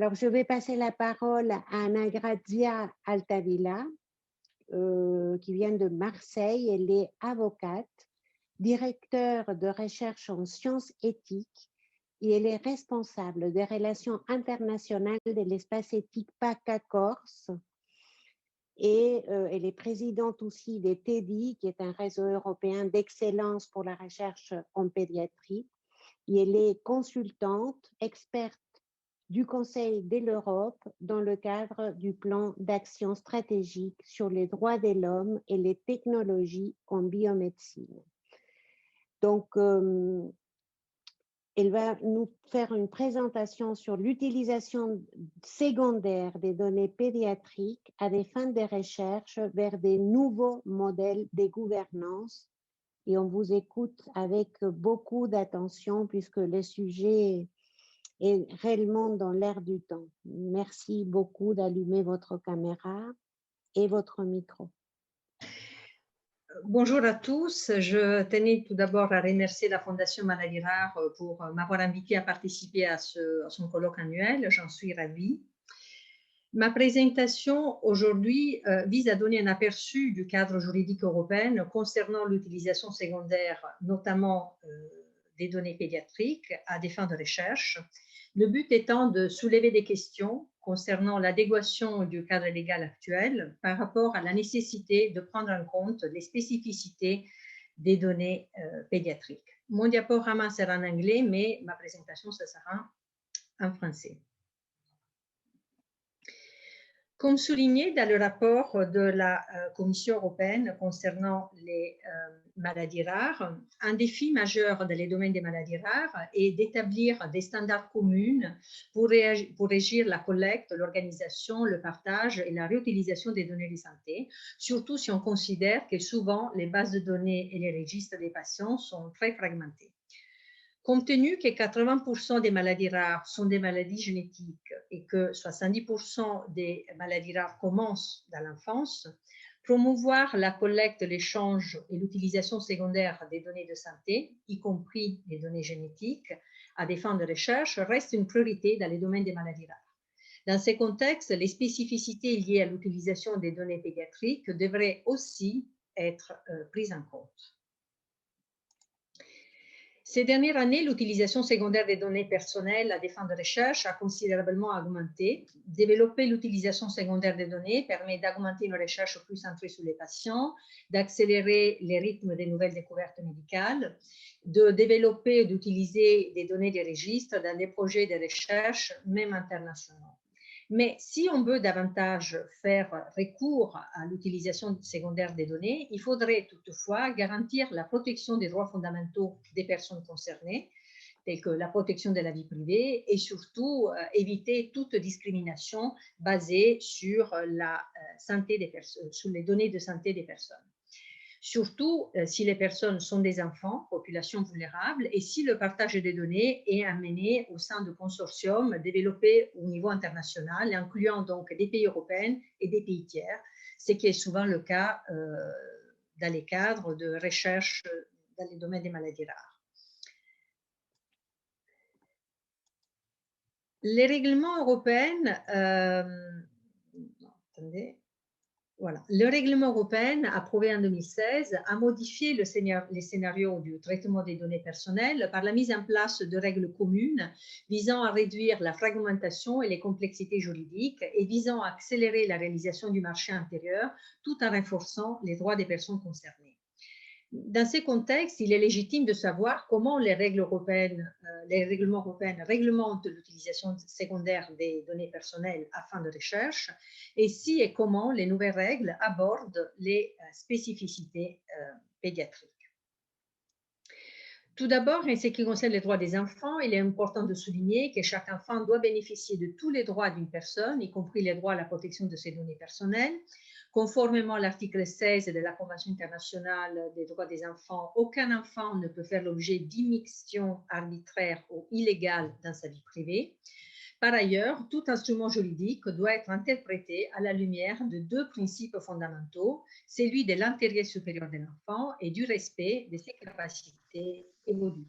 Alors, je vais passer la parole à Ana Grazia Altavilla, qui vient de Marseille. Elle est avocate, directeure de recherche en sciences éthiques et elle est responsable des relations internationales de l'espace éthique PACA-Corse. Et elle est présidente aussi des TEDI, qui est un réseau européen d'excellence pour la recherche en pédiatrie. Et elle est consultante, experte du Conseil de l'Europe dans le cadre du plan d'action stratégique sur les droits de l'homme et les technologies en biomédecine. Donc, elle va nous faire une présentation sur l'utilisation secondaire des données pédiatriques à des fins de recherche vers des nouveaux modèles de gouvernance. Et on vous écoute avec beaucoup d'attention puisque le sujet est réellement dans l'air du temps. Merci beaucoup d'allumer votre caméra et votre micro. Bonjour à tous. Je tenais tout d'abord à remercier la Fondation Maladies Rares pour m'avoir invité à participer à son colloque annuel. J'en suis ravie. Ma présentation aujourd'hui vise à donner un aperçu du cadre juridique européen concernant l'utilisation secondaire, notamment des données pédiatriques à des fins de recherche. Le but étant de soulever des questions concernant l'adéquation du cadre légal actuel par rapport à la nécessité de prendre en compte les spécificités des données pédiatriques. Mon diaporama sera en anglais, mais ma présentation, ça sera en français. Comme souligné dans le rapport de la Commission européenne concernant les maladies rares, un défi majeur dans les domaines des maladies rares est d'établir des standards communs pour régir la collecte, l'organisation, le partage et la réutilisation des données de santé, surtout si on considère que souvent les bases de données et les registres des patients sont très fragmentés. Compte tenu que 80% des maladies rares sont des maladies génétiques et que 70% des maladies rares commencent dans l'enfance, promouvoir la collecte, l'échange et l'utilisation secondaire des données de santé, y compris les données génétiques, à des fins de recherche, reste une priorité dans les domaines des maladies rares. Dans ces contextes, les spécificités liées à l'utilisation des données pédiatriques devraient aussi être prises en compte. Ces dernières années, l'utilisation secondaire des données personnelles à des fins de recherche a considérablement augmenté. Développer l'utilisation secondaire des données permet d'augmenter une recherche plus centrée sur les patients, d'accélérer les rythmes des nouvelles découvertes médicales, de développer et d'utiliser des données des registres dans des projets de recherche, même internationaux. Mais si on veut davantage faire recours à l'utilisation secondaire des données, il faudrait toutefois garantir la protection des droits fondamentaux des personnes concernées, tels que la protection de la vie privée, et surtout éviter toute discrimination basée sur la santé des personnes, sur les données de santé des personnes. Surtout si les personnes sont des enfants, population vulnérable, et si le partage des données est amené au sein de consortiums développés au niveau international, incluant donc des pays européens et des pays tiers, ce qui est souvent le cas dans les cadres de recherche dans les domaines des maladies rares. Les règlements européens, voilà. Le règlement européen approuvé en 2016 a modifié les scénarios du traitement des données personnelles par la mise en place de règles communes visant à réduire la fragmentation et les complexités juridiques et visant à accélérer la réalisation du marché intérieur tout en renforçant les droits des personnes concernées. Dans ces contextes, il est légitime de savoir comment les règlements européens réglementent l'utilisation secondaire des données personnelles à fin de recherche et si et comment les nouvelles règles abordent les spécificités pédiatriques. Tout d'abord, en ce qui concerne les droits des enfants, il est important de souligner que chaque enfant doit bénéficier de tous les droits d'une personne, y compris les droits à la protection de ses données personnelles. Conformément à l'article 16 de la Convention internationale des droits des enfants, aucun enfant ne peut faire l'objet d'immixtion arbitraire ou illégale dans sa vie privée. Par ailleurs, tout instrument juridique doit être interprété à la lumière de deux principes fondamentaux, celui de l'intérêt supérieur de l'enfant et du respect de ses capacités évolutives.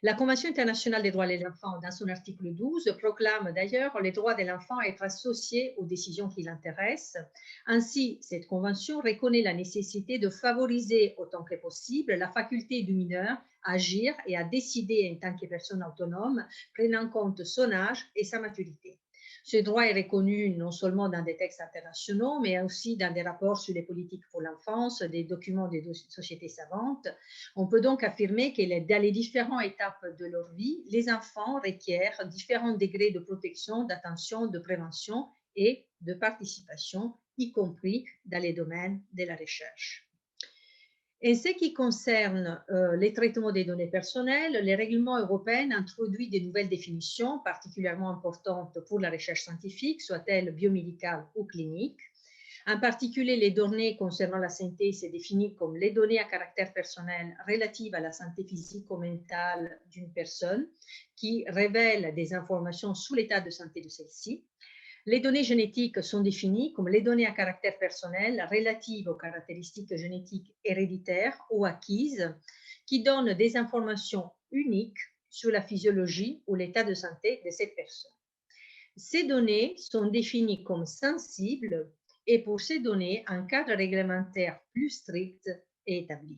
La Convention internationale des droits de l'enfant, dans son article 12, proclame d'ailleurs les droits de l'enfant à être associés aux décisions qui l'intéressent. Ainsi, cette convention reconnaît la nécessité de favoriser autant que possible la faculté du mineur à agir et à décider en tant que personne autonome, prenant en compte son âge et sa maturité. Ce droit est reconnu non seulement dans des textes internationaux, mais aussi dans des rapports sur les politiques pour l'enfance, des documents des sociétés savantes. On peut donc affirmer que dans les différentes étapes de leur vie, les enfants requièrent différents degrés de protection, d'attention, de prévention et de participation, y compris dans les domaines de la recherche. En ce qui concerne les traitements des données personnelles, les règlements européens introduisent de nouvelles définitions particulièrement importantes pour la recherche scientifique, soit-elle biomédicale ou clinique. En particulier, les données concernant la santé sont définies comme les données à caractère personnel relatives à la santé physique ou mentale d'une personne qui révèlent des informations sur l'état de santé de celle-ci. Les données génétiques sont définies comme les données à caractère personnel relatives aux caractéristiques génétiques héréditaires ou acquises qui donnent des informations uniques sur la physiologie ou l'état de santé de cette personne. Ces données sont définies comme sensibles et pour ces données, un cadre réglementaire plus strict est établi.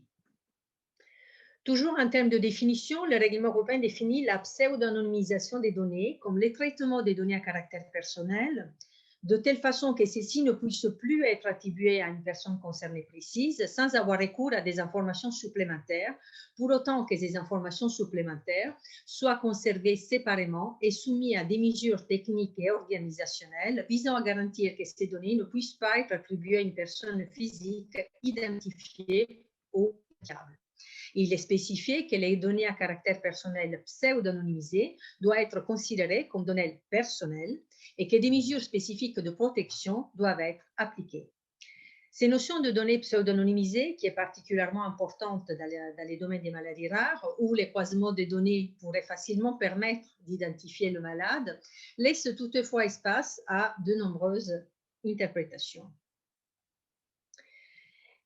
Toujours en termes de définition, le règlement européen définit la pseudonymisation des données comme le traitement des données à caractère personnel, de telle façon que celles-ci ne puissent plus être attribuées à une personne concernée précise sans avoir recours à des informations supplémentaires, pour autant que ces informations supplémentaires soient conservées séparément et soumises à des mesures techniques et organisationnelles visant à garantir que ces données ne puissent pas être attribuées à une personne physique identifiée ou fiable. Il est spécifié que les données à caractère personnel pseudonymisées doivent être considérées comme données personnelles et que des mesures spécifiques de protection doivent être appliquées. Ces notions de données pseudonymisées, qui est particulièrement importante dans les domaines des maladies rares, où les croisements des données pourraient facilement permettre d'identifier le malade, laissent toutefois espace à de nombreuses interprétations.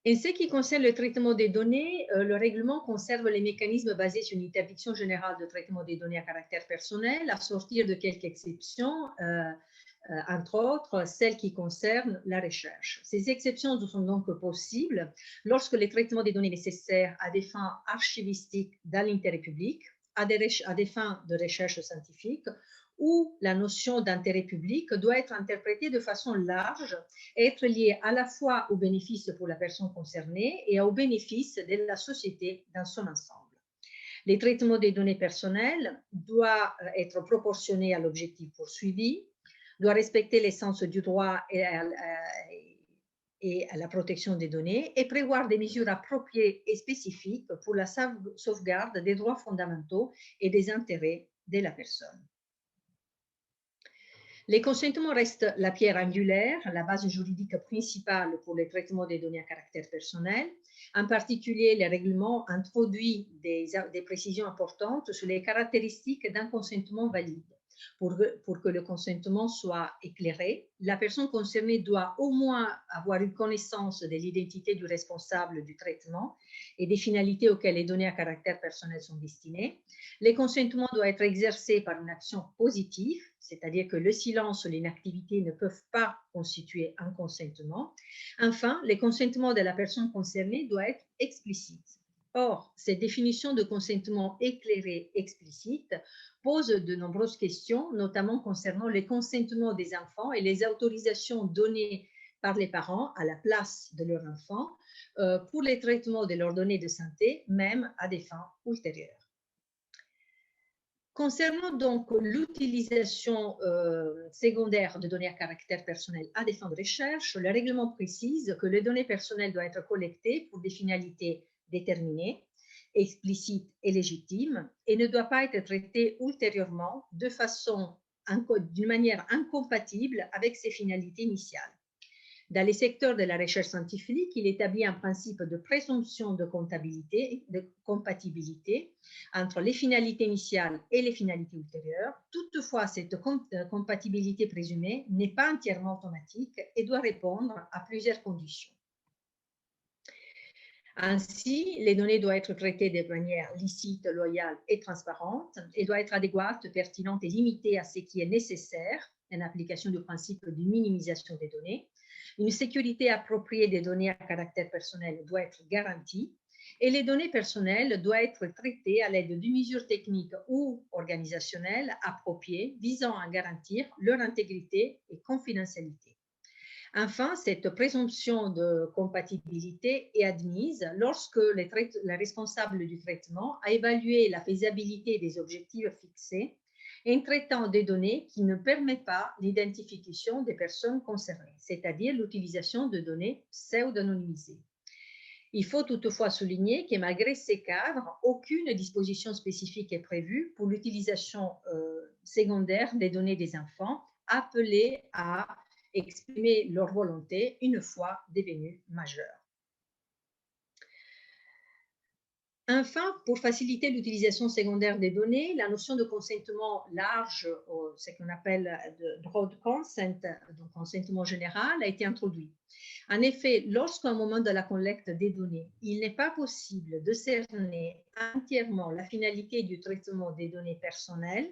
En ce qui concerne le traitement des données, le règlement conserve les mécanismes basés sur une interdiction générale de traitement des données à caractère personnel, à sortir de quelques exceptions, entre autres celles qui concernent la recherche. Ces exceptions sont donc possibles lorsque le traitement des données nécessaires à des fins archivistiques dans l'intérêt public, à des fins de recherche scientifique, où la notion d'intérêt public doit être interprétée de façon large et être liée à la fois au bénéfice pour la personne concernée et au bénéfice de la société dans son ensemble. Les traitements des données personnelles doivent être proportionnés à l'objectif poursuivi, doit respecter l'essence du droit et à la protection des données et prévoir des mesures appropriées et spécifiques pour la sauvegarde des droits fondamentaux et des intérêts de la personne. Les consentements restent la pierre angulaire, la base juridique principale pour le traitement des données à caractère personnel. En particulier, le règlement introduit des précisions importantes sur les caractéristiques d'un consentement valide. Pour que le consentement soit éclairé, la personne concernée doit au moins avoir une connaissance de l'identité du responsable du traitement et des finalités auxquelles les données à caractère personnel sont destinées. Le consentement doit être exercé par une action positive, c'est-à-dire que le silence ou l'inactivité ne peuvent pas constituer un consentement. Enfin, le consentement de la personne concernée doit être explicite. Or, cette définition de consentement éclairé explicite pose de nombreuses questions, notamment concernant le consentement des enfants et les autorisations données par les parents à la place de leur enfant pour les traitements de leurs données de santé, même à des fins ultérieures. Concernant donc l'utilisation secondaire de données à caractère personnel à des fins de recherche, le règlement précise que les données personnelles doivent être collectées pour des finalités déterminées, explicites et légitimes et ne doivent pas être traitées ultérieurement d'une manière incompatible avec ces finalités initiales. Dans les secteurs de la recherche scientifique, il établit un principe de présomption de compatibilité entre les finalités initiales et les finalités ultérieures. Toutefois, cette compatibilité présumée n'est pas entièrement automatique et doit répondre à plusieurs conditions. Ainsi, les données doivent être traitées de manière licite, loyale et transparente et doivent être adéquates, pertinentes et limitées à ce qui est nécessaire en application du principe de minimisation des données. Une sécurité appropriée des données à caractère personnel doit être garantie et les données personnelles doivent être traitées à l'aide de mesures techniques ou organisationnelles appropriées visant à garantir leur intégrité et confidentialité. Enfin, cette présomption de compatibilité est admise lorsque le responsable du traitement a évalué la faisabilité des objectifs fixés en traitant des données qui ne permettent pas l'identification des personnes concernées, c'est-à-dire l'utilisation de données pseudo-anonymisées. Il faut toutefois souligner que malgré ces cadres, aucune disposition spécifique est prévue pour l'utilisation secondaire des données des enfants appelés à exprimer leur volonté une fois devenus majeurs. Enfin, pour faciliter l'utilisation secondaire des données, la notion de consentement large, ce qu'on appelle de broad consent, donc consentement général, a été introduite. En effet, lorsqu'à un moment de la collecte des données, il n'est pas possible de cerner entièrement la finalité du traitement des données personnelles,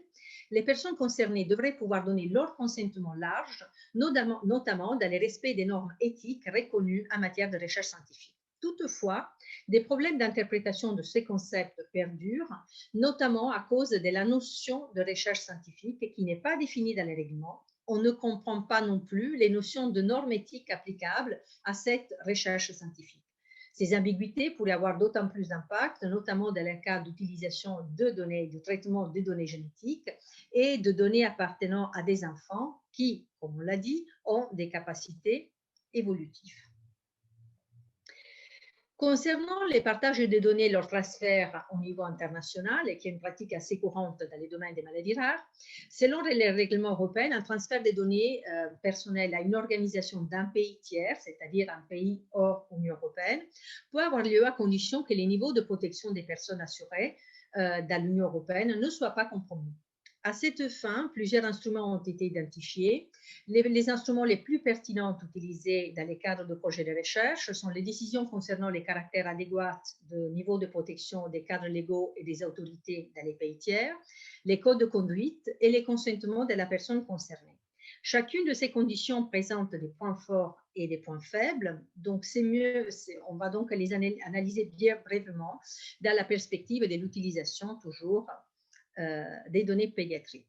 les personnes concernées devraient pouvoir donner leur consentement large, notamment dans le respect des normes éthiques reconnues en matière de recherche scientifique. Toutefois, des problèmes d'interprétation de ces concepts perdurent, notamment à cause de la notion de recherche scientifique qui n'est pas définie dans les règlements. On ne comprend pas non plus les notions de normes éthiques applicables à cette recherche scientifique. Ces ambiguïtés pourraient avoir d'autant plus d'impact, notamment dans le cas d'utilisation de données, de traitement de données génétiques et de données appartenant à des enfants qui, comme on l'a dit, ont des capacités évolutives. Concernant les partages de données et leur transfert au niveau international, et qui est une pratique assez courante dans les domaines des maladies rares, selon les règlements européens, un transfert des données personnelles à une organisation d'un pays tiers, c'est-à-dire un pays hors Union européenne, peut avoir lieu à condition que les niveaux de protection des personnes assurées dans l'Union européenne ne soient pas compromis. À cette fin, plusieurs instruments ont été identifiés. Les instruments les plus pertinents utilisés dans les cadres de projets de recherche sont les décisions concernant les caractères adéquats de niveau de protection des cadres légaux et des autorités dans les pays tiers, les codes de conduite et les consentements de la personne concernée. Chacune de ces conditions présente des points forts et des points faibles, donc c'est mieux, on va donc les analyser bien brièvement dans la perspective de l'utilisation toujours des données pédiatriques.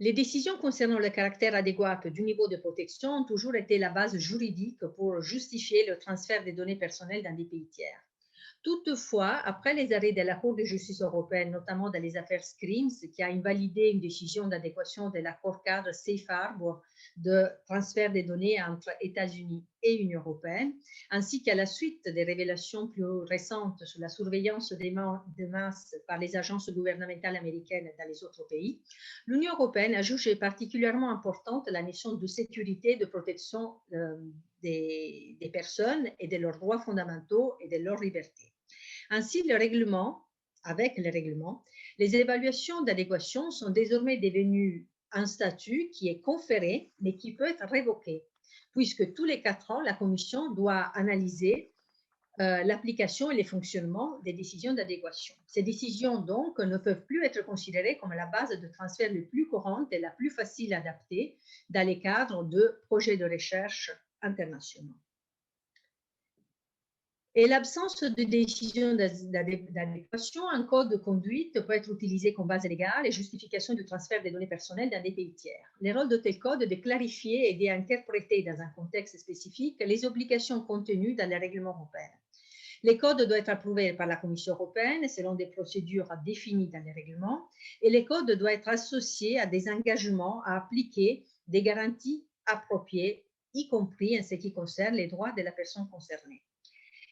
Les décisions concernant le caractère adéquat du niveau de protection ont toujours été la base juridique pour justifier le transfert des données personnelles dans des pays tiers. Toutefois, après les arrêts de la Cour de justice européenne, notamment dans les affaires Scrims, qui a invalidé une décision d'adéquation de l'accord cadre Safe Harbor de transfert des données entre États-Unis et Union européenne, ainsi qu'à la suite des révélations plus récentes sur la surveillance de masse par les agences gouvernementales américaines dans les autres pays, l'Union européenne a jugé particulièrement importante la notion de sécurité et de protection des personnes et de leurs droits fondamentaux et de leurs libertés. Ainsi, avec le règlement, les évaluations d'adéquation sont désormais devenues un statut qui est conféré, mais qui peut être révoqué, puisque tous les 4 ans, la Commission doit analyser l'application et les fonctionnements des décisions d'adéquation. Ces décisions, donc, ne peuvent plus être considérées comme la base de transfert la plus courante et la plus facile à adapter dans les cadres de projets de recherche internationaux. Et l'absence de décision d'adéquation, un code de conduite peut être utilisé comme base légale et justification du transfert des données personnelles dans des pays tiers. Le rôle de tel code est de clarifier et d'interpréter dans un contexte spécifique les obligations contenues dans les règlements européens. Les codes doivent être approuvés par la Commission européenne selon des procédures définies dans les règlements et les codes doivent être associés à des engagements à appliquer des garanties appropriées, y compris en ce qui concerne les droits de la personne concernée.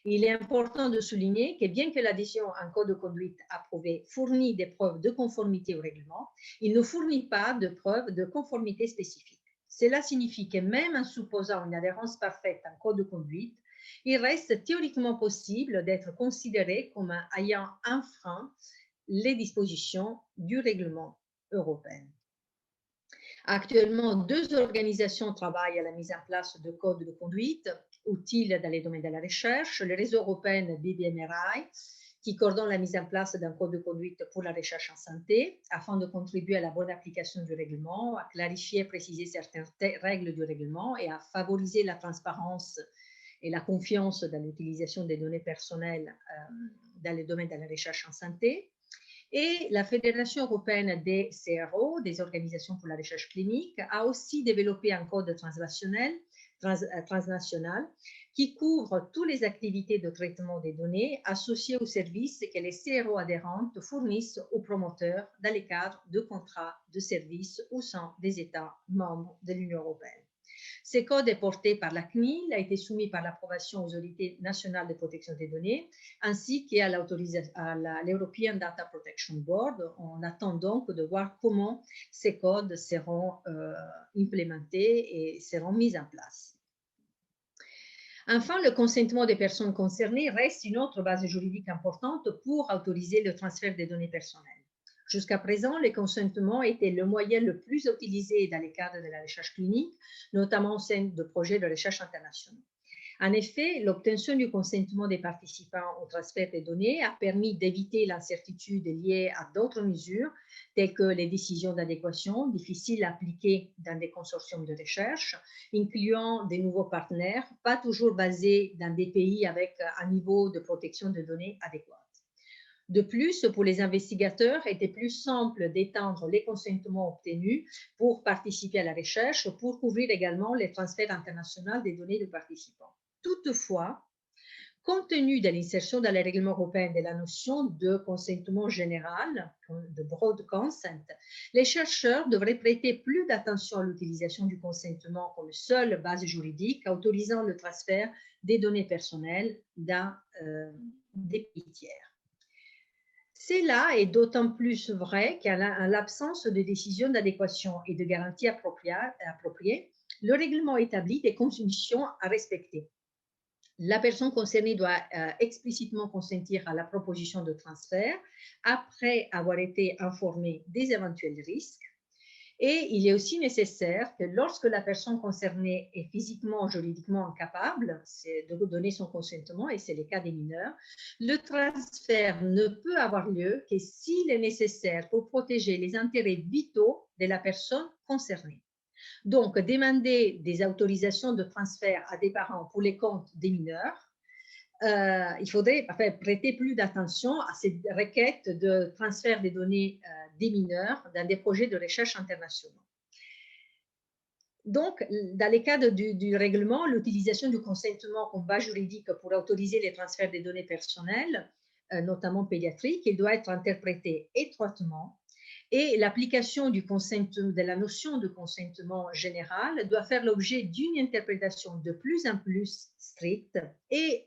Il est important de souligner que bien que l'adhésion à un code de conduite approuvé fournit des preuves de conformité au règlement, il ne fournit pas de preuves de conformité spécifique. Cela signifie que même en supposant une adhérence parfaite à un code de conduite, il reste théoriquement possible d'être considéré comme ayant enfreint les dispositions du règlement européen. Actuellement, 2 organisations travaillent à la mise en place de codes de conduite, utiles dans les domaines de la recherche, le réseau européen BBMRI, qui coordonne la mise en place d'un code de conduite pour la recherche en santé, afin de contribuer à la bonne application du règlement, à clarifier et préciser certaines règles du règlement et à favoriser la transparence et la confiance dans l'utilisation des données personnelles dans le domaine de la recherche en santé. Et la Fédération européenne des CRO, des organisations pour la recherche clinique, a aussi développé un code transnational qui couvre toutes les activités de traitement des données associées aux services que les CRO adhérentes fournissent aux promoteurs dans le cadre de contrats de services au sein des États membres de l'Union européenne. Ce code est porté par la CNIL, a été soumis par l'approbation aux autorités nationales de protection des données, ainsi qu'à l'European Data Protection Board. On attend donc de voir comment ces codes seront implémentés et seront mis en place. Enfin, le consentement des personnes concernées reste une autre base juridique importante pour autoriser le transfert des données personnelles. Jusqu'à présent, le consentement était le moyen le plus utilisé dans les cadres de la recherche clinique, notamment au sein de projets de recherche internationaux. En effet, l'obtention du consentement des participants au transfert des données a permis d'éviter l'incertitude liée à d'autres mesures, telles que les décisions d'adéquation, difficiles à appliquer dans des consortiums de recherche, incluant des nouveaux partenaires, pas toujours basés dans des pays avec un niveau de protection de données adéquat. De plus, pour les investigateurs, il était plus simple d'étendre les consentements obtenus pour participer à la recherche, pour couvrir également les transferts internationaux des données de participants. Toutefois, compte tenu de l'insertion dans le règlement européen de la notion de consentement général, de broad consent, les chercheurs devraient prêter plus d'attention à l'utilisation du consentement comme seule base juridique autorisant le transfert des données personnelles dans des pays tiers. Cela est d'autant plus vrai qu'en l'absence de décision d'adéquation et de garantie appropriée, le règlement établit des conditions à respecter. La personne concernée doit explicitement consentir à la proposition de transfert après avoir été informée des éventuels risques. Et il est aussi nécessaire que lorsque la personne concernée est physiquement ou juridiquement incapable de donner son consentement, et c'est le cas des mineurs, le transfert ne peut avoir lieu que s'il est nécessaire pour protéger les intérêts vitaux de la personne concernée. Donc, demander des autorisations de transfert à des parents pour les comptes des mineurs, il faudrait prêter plus d'attention à ces requêtes de transfert des données des mineurs dans des projets de recherche internationaux. Donc, dans le cadre du règlement, l'utilisation du consentement comme base juridique pour autoriser les transferts des données personnelles, notamment pédiatriques, il doit être interprété étroitement. Et l'application de la notion de consentement général doit faire l'objet d'une interprétation de plus en plus stricte et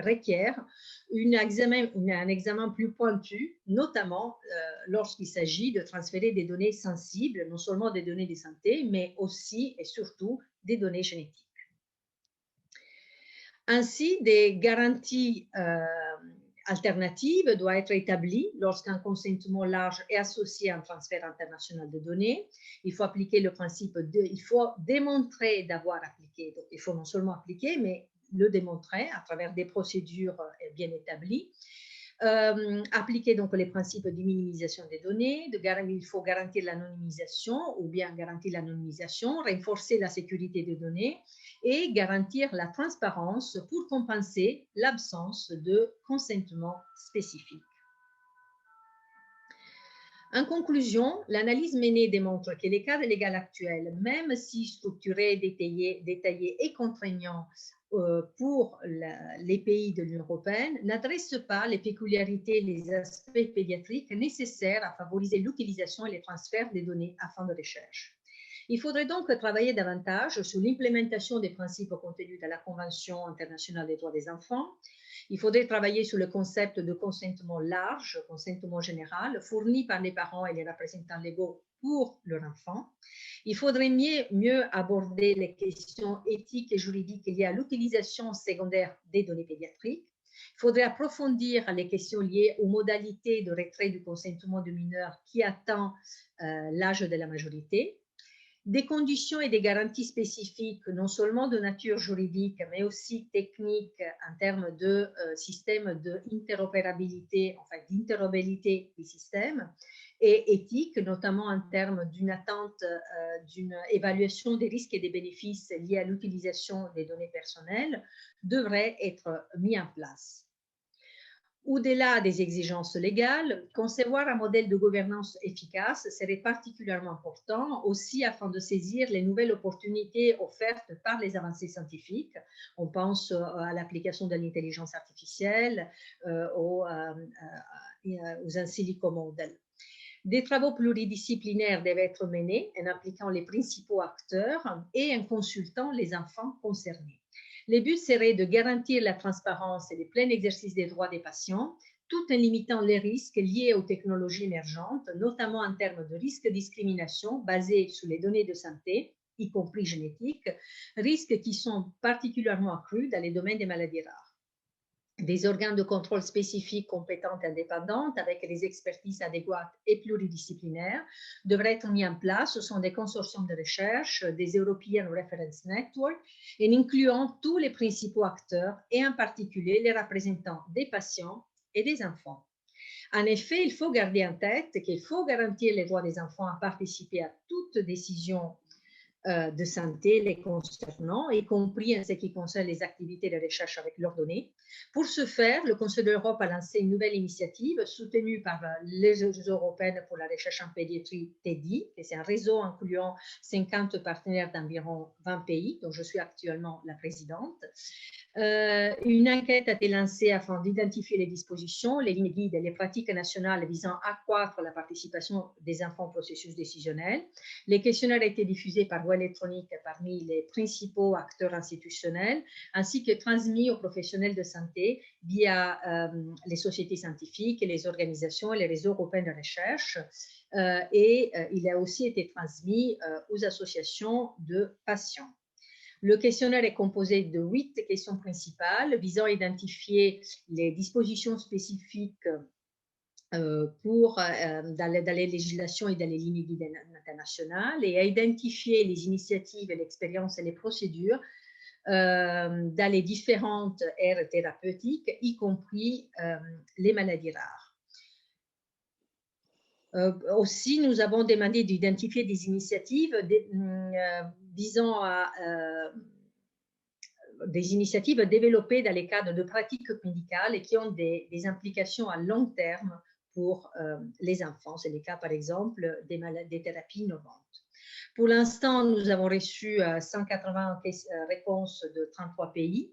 requiert un examen plus pointu, notamment lorsqu'il s'agit de transférer des données sensibles, non seulement des données de santé, mais aussi et surtout des données génétiques. Ainsi, des garanties alternative doit être établie lorsqu'un consentement large est associé à un transfert international de données. Il faut appliquer le principe il faut démontrer d'avoir appliqué. Donc, il faut non seulement appliquer, mais le démontrer à travers des procédures bien établies. Appliquer donc les principes de minimisation des données, il faut garantir l'anonymisation ou bien garantir l'anonymisation, renforcer la sécurité des données et garantir la transparence pour compenser l'absence de consentement spécifique. En conclusion, l'analyse menée démontre que les cadres légaux actuels, même si structurés, détaillés et contraignants pour les pays de l'Union européenne, n'adressent pas les péculiarités et les aspects pédiatriques nécessaires à favoriser l'utilisation et les transferts des données à fin de recherche. Il faudrait donc travailler davantage sur l'implémentation des principes contenus dans la Convention internationale des droits des enfants. Il faudrait travailler sur le concept de consentement large, consentement général, fourni par les parents et les représentants légaux pour leur enfant. Il faudrait mieux aborder les questions éthiques et juridiques liées à l'utilisation secondaire des données pédiatriques. Il faudrait approfondir les questions liées aux modalités de retrait du consentement de mineurs qui atteint l'âge de la majorité. des conditions et des garanties spécifiques, non seulement de nature juridique, mais aussi technique en termes de système d'interopérabilité, enfin d'interopérabilité des systèmes, et éthique, notamment en termes d'une attente, d'une évaluation des risques et des bénéfices liés à l'utilisation des données personnelles, devraient être mis en place. Au-delà des exigences légales, concevoir un modèle de gouvernance efficace serait particulièrement important aussi afin de saisir les nouvelles opportunités offertes par les avancées scientifiques. On pense à l'application de l'intelligence artificielle, aux Silicon Model. Des travaux pluridisciplinaires doivent être menés en impliquant les principaux acteurs et en consultant les enfants concernés. Le but serait de garantir la transparence et le plein exercice des droits des patients, tout en limitant les risques liés aux technologies émergentes, notamment en termes de risques de discrimination basés sur les données de santé, y compris génétiques, risques qui sont particulièrement accrus dans les domaines des maladies rares. Des organes de contrôle spécifiques, compétents et indépendants, avec des expertises adéquates et pluridisciplinaires, devraient être mis en place. Ce sont des consortiums de recherche, des European Reference Network, en incluant tous les principaux acteurs et en particulier les représentants des patients et des enfants. En effet, il faut garder en tête qu'il faut garantir les droits des enfants à participer à toute décision de santé les concernant, y compris en ce qui concerne les activités de recherche avec leurs données. Pour ce faire, le Conseil de l'Europe a lancé une nouvelle initiative soutenue par les européennes pour la recherche en pédiatrie, TEDI, et c'est un réseau incluant 50 partenaires d'environ 20 pays, dont je suis actuellement la présidente. Une enquête a été lancée afin d'identifier les dispositions, les lignes guides et les pratiques nationales visant à accroître la participation des enfants au processus décisionnel. Les questionnaires ont été diffusés par voie électronique parmi les principaux acteurs institutionnels, ainsi que transmis aux professionnels de santé via les sociétés scientifiques, les organisations et les réseaux européens de recherche. Il a aussi été transmis aux associations de patients. Le questionnaire est composé de 8 questions principales visant à identifier les dispositions spécifiques dans les législations et dans les lignes guides internationales et à identifier les initiatives, l'expérience et les procédures dans les différentes aires thérapeutiques, y compris les maladies rares. Aussi, nous avons demandé d'identifier des initiatives visant à des initiatives développées dans les cadres de pratiques médicales et qui ont des implications à long terme pour les enfants. C'est le cas, par exemple, des thérapies innovantes. Pour l'instant, nous avons reçu 180 réponses de 33 pays.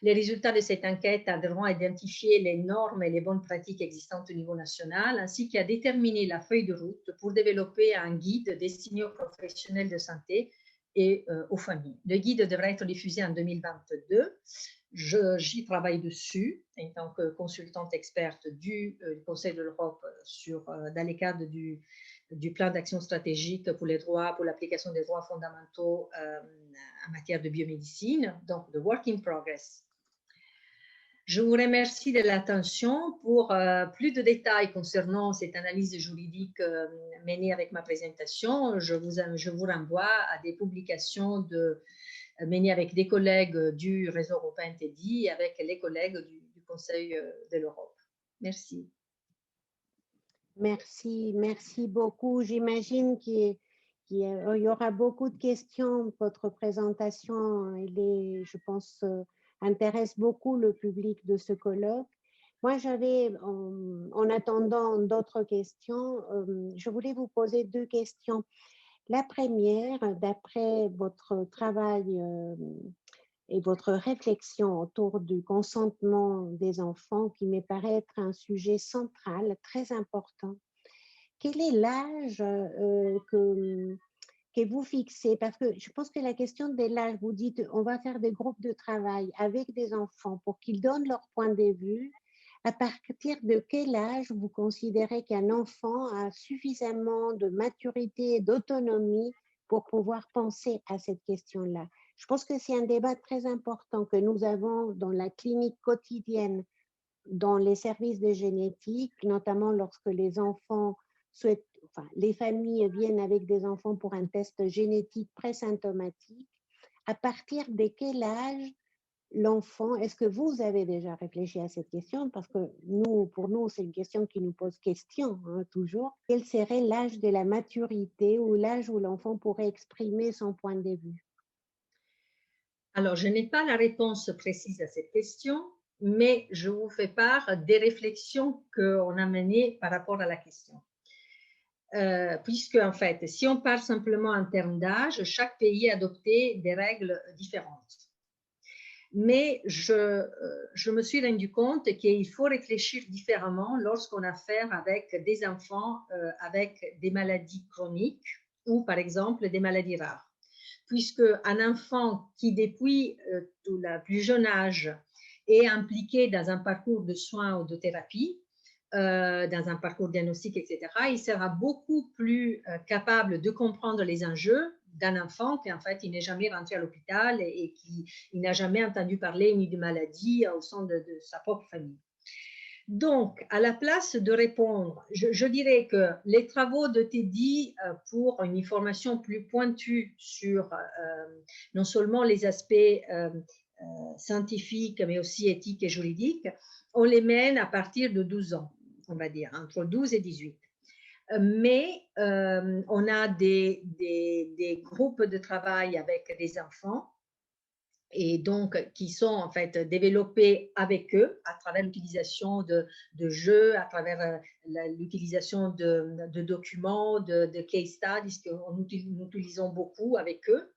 Les résultats de cette enquête devront identifier les normes et les bonnes pratiques existantes au niveau national, ainsi qu'à déterminer la feuille de route pour développer un guide destiné aux professionnels de santé et aux familles. Le guide devrait être diffusé en 2022. J'y travaille dessus en tant que consultante experte du Conseil de l'Europe dans les cadres du plan d'action stratégique pour les droits, pour l'application des droits fondamentaux en matière de biomédecine, donc de work in progress. Je vous remercie de l'attention. Pour plus de détails concernant cette analyse juridique menée avec ma présentation, je vous renvoie à des publications menées avec des collègues du réseau européen TEDI et avec les collègues du Conseil de l'Europe. Merci. Merci beaucoup. J'imagine qu'il y aura beaucoup de questions. Votre présentation, je pense, intéresse beaucoup le public de ce colloque. Moi, j'avais, en attendant d'autres questions, je voulais vous poser 2 questions. La première, d'après votre travail et votre réflexion autour du consentement des enfants, qui me paraît être un sujet central, très important, quel est l'âge que vous fixez? Parce que je pense que la question de l'âge, vous dites, on va faire des groupes de travail avec des enfants pour qu'ils donnent leur point de vue. À partir de quel âge vous considérez qu'un enfant a suffisamment de maturité et d'autonomie pour pouvoir penser à cette question-là? Je pense que c'est un débat très important que nous avons dans la clinique quotidienne, dans les services de génétique, notamment lorsque les enfants enfin, les familles viennent avec des enfants pour un test génétique présymptomatique. À partir de quel âge l'enfant, est-ce que vous avez déjà réfléchi à cette question? Parce que pour nous, c'est une question qui nous pose question, hein, toujours. Quel serait l'âge de la maturité ou l'âge où l'enfant pourrait exprimer son point de vue? Alors, je n'ai pas la réponse précise à cette question, mais je vous fais part des réflexions qu'on a menées par rapport à la question. Puisque, en fait, si on parle simplement en termes d'âge, chaque pays a adopté des règles différentes. Mais je me suis rendu compte qu'il faut réfléchir différemment lorsqu'on a affaire avec des enfants avec des maladies chroniques ou, par exemple, des maladies rares. Puisque un enfant qui, depuis le plus jeune âge, est impliqué dans un parcours de soins ou de thérapie, dans un parcours diagnostique, etc., il sera beaucoup plus capable de comprendre les enjeux d'un enfant qui, en fait, il n'est jamais rentré à l'hôpital et qui n'a jamais entendu parler ni de maladie au sein de sa propre famille. Donc, à la place de répondre, je dirais que les travaux de Teddy pour une information plus pointue sur non seulement les aspects scientifiques, mais aussi éthiques et juridiques, on les mène à partir de 12 ans, on va dire, entre 12 et 18. Mais on a des groupes de travail avec des enfants et donc qui sont en fait développés avec eux à travers l'utilisation de jeux, à travers l'utilisation de documents, de case studies que nous utilisons beaucoup avec eux.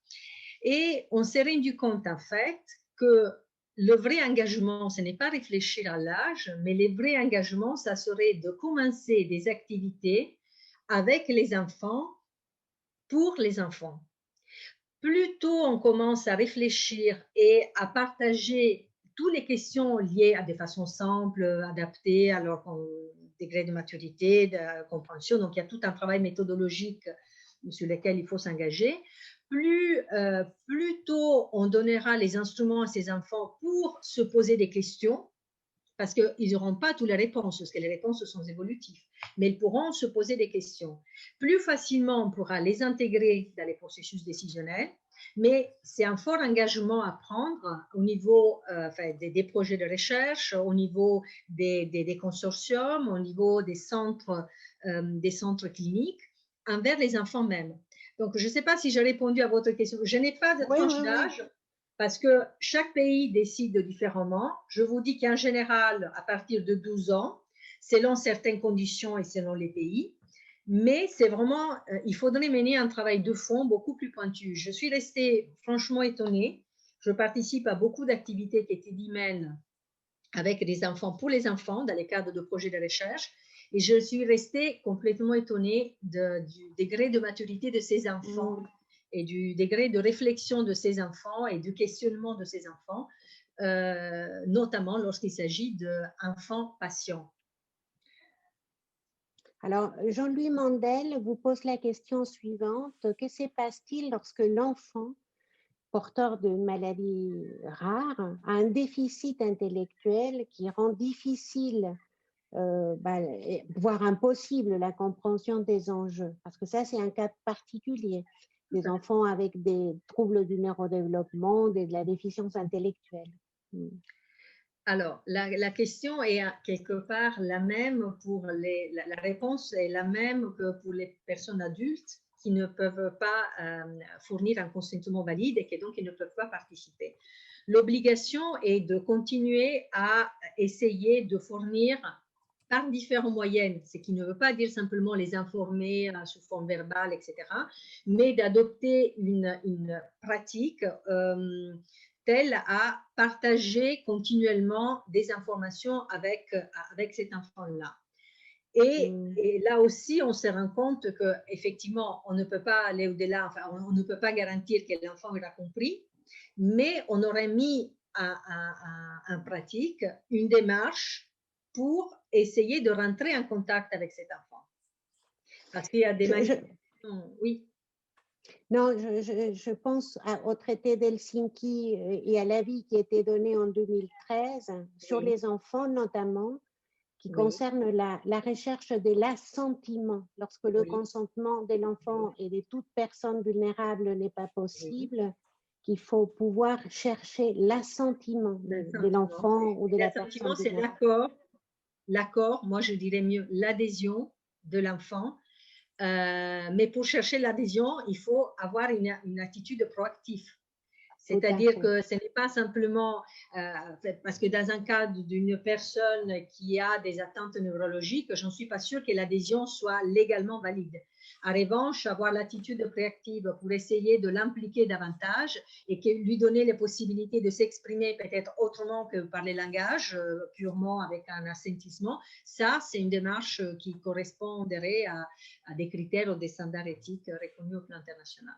Et on s'est rendu compte en fait que le vrai engagement, ce n'est pas réfléchir à l'âge, mais le vrai engagement, ça serait de commencer des activités avec les enfants, pour les enfants. Plus tôt on commence à réfléchir et à partager toutes les questions liées à des façons simples, adaptées à leur degré de maturité, de compréhension. Donc, il y a tout un travail méthodologique sur lequel il faut s'engager. Plus tôt on donnera les instruments à ces enfants pour se poser des questions, parce qu'ils n'auront pas toutes les réponses, parce que les réponses sont évolutives, mais ils pourront se poser des questions. Plus facilement, on pourra les intégrer dans les processus décisionnels, mais c'est un fort engagement à prendre au niveau des projets de recherche, au niveau des consortiums, au niveau des centres cliniques, envers les enfants même. Donc, je ne sais pas si j'ai répondu à votre question. Je n'ai pas de tranche d'âge. Parce que chaque pays décide différemment. Je vous dis qu'en général, à partir de 12 ans, selon certaines conditions et selon les pays, mais c'est vraiment, il faudrait mener un travail de fond beaucoup plus pointu. Je suis restée franchement étonnée. Je participe à beaucoup d'activités qui étaient mènent avec des enfants pour les enfants dans les cadres de projets de recherche. Et je suis restée complètement étonnée du degré de maturité de ces enfants et du degré de réflexion de ces enfants et du questionnement de ces enfants, notamment lorsqu'il s'agit d'enfants patients. Alors, Jean-Louis Mandel vous pose la question suivante. Que se passe-t-il lorsque l'enfant porteur d'une maladie rare a un déficit intellectuel qui rend difficile, voire impossible, la compréhension des enjeux? Parce que ça, c'est un cas particulier. Des enfants avec des troubles du neurodéveloppement, de la déficience intellectuelle. Alors, la question est quelque part la même pour la réponse est la même que pour les personnes adultes qui ne peuvent pas fournir un consentement valide et qui donc ils ne peuvent pas participer. L'obligation est de continuer à essayer de fournir par différents moyens, ce qui ne veut pas dire simplement les informer sous forme verbale, etc., mais d'adopter une pratique telle à partager continuellement des informations avec cet enfant-là. Et là aussi, on se rend compte qu'effectivement, on ne peut pas aller au-delà, enfin, on ne peut pas garantir que l'enfant aura compris, mais on aurait mis en pratique une démarche pour essayer de rentrer en contact avec cet enfant. Parce qu'il y a des manifestations, oui. Non, je pense au traité d'Helsinki et à l'avis qui a été donné en 2013 sur les enfants notamment, qui Oui. concerne la recherche de l'assentiment. Lorsque le Oui. consentement de l'enfant et de toute personne vulnérable n'est pas possible, qu'il faut pouvoir chercher l'assentiment de l'enfant ou de la personne L'assentiment, c'est vulnérable. l'accord, moi je dirais mieux l'adhésion de l'enfant. Mais pour chercher l'adhésion, il faut avoir une attitude proactive. C'est-à-dire que ce n'est pas simplement parce que dans un cas d'une personne qui a des atteintes neurologiques, je ne suis pas sûre que l'adhésion soit légalement valide. En revanche, avoir l'attitude préactive pour essayer de l'impliquer davantage et lui donner les possibilités de s'exprimer peut-être autrement que par les langages, purement avec un assentissement, ça, c'est une démarche qui correspondrait à des critères ou des standards éthiques reconnus au plan international.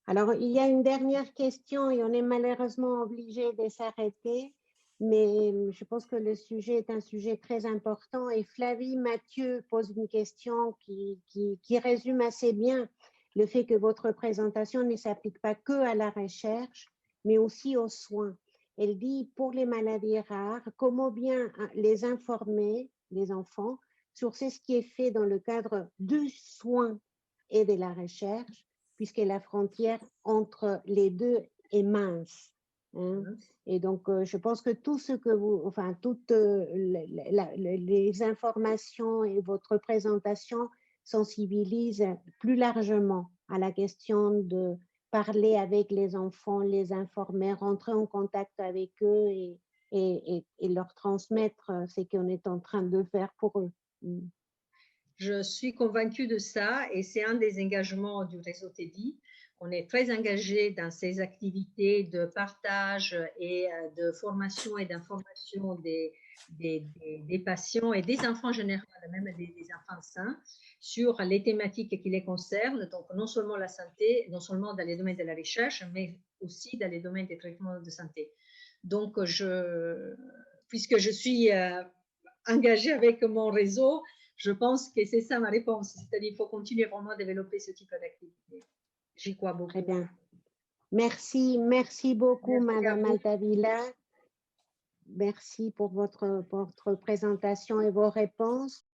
Alors, il y a une dernière question et on est malheureusement obligé de s'arrêter, mais je pense que le sujet est un sujet très important et Flavie Mathieu pose une question qui résume assez bien le fait que votre présentation ne s'applique pas que à la recherche, mais aussi aux soins. Elle dit, pour les maladies rares, comment bien les informer, les enfants, sur ce qui est fait dans le cadre du soin et de la recherche, puisque la frontière entre les deux est mince. Hein. Et donc, je pense que tout ce que vous, enfin, toutes les informations et votre présentation sensibilisent plus largement à la question de parler avec les enfants, les informer, rentrer en contact avec eux et leur transmettre ce qu'on est en train de faire pour eux. Je suis convaincue de ça et c'est un des engagements du réseau TEDI. On est très engagé dans ces activités de partage et de formation et d'information des patients et des enfants en général, même des enfants sains, sur les thématiques qui les concernent. Donc, non seulement la santé, non seulement dans les domaines de la recherche, mais aussi dans les domaines des traitements de santé. Donc, puisque je suis engagée avec mon réseau, je pense que c'est ça ma réponse. C'est-à-dire qu'il faut continuer vraiment à développer ce type d'activité. J'y crois beaucoup. Très bien. Merci beaucoup, Merci Madame Altavilla. Merci pour votre présentation et vos réponses.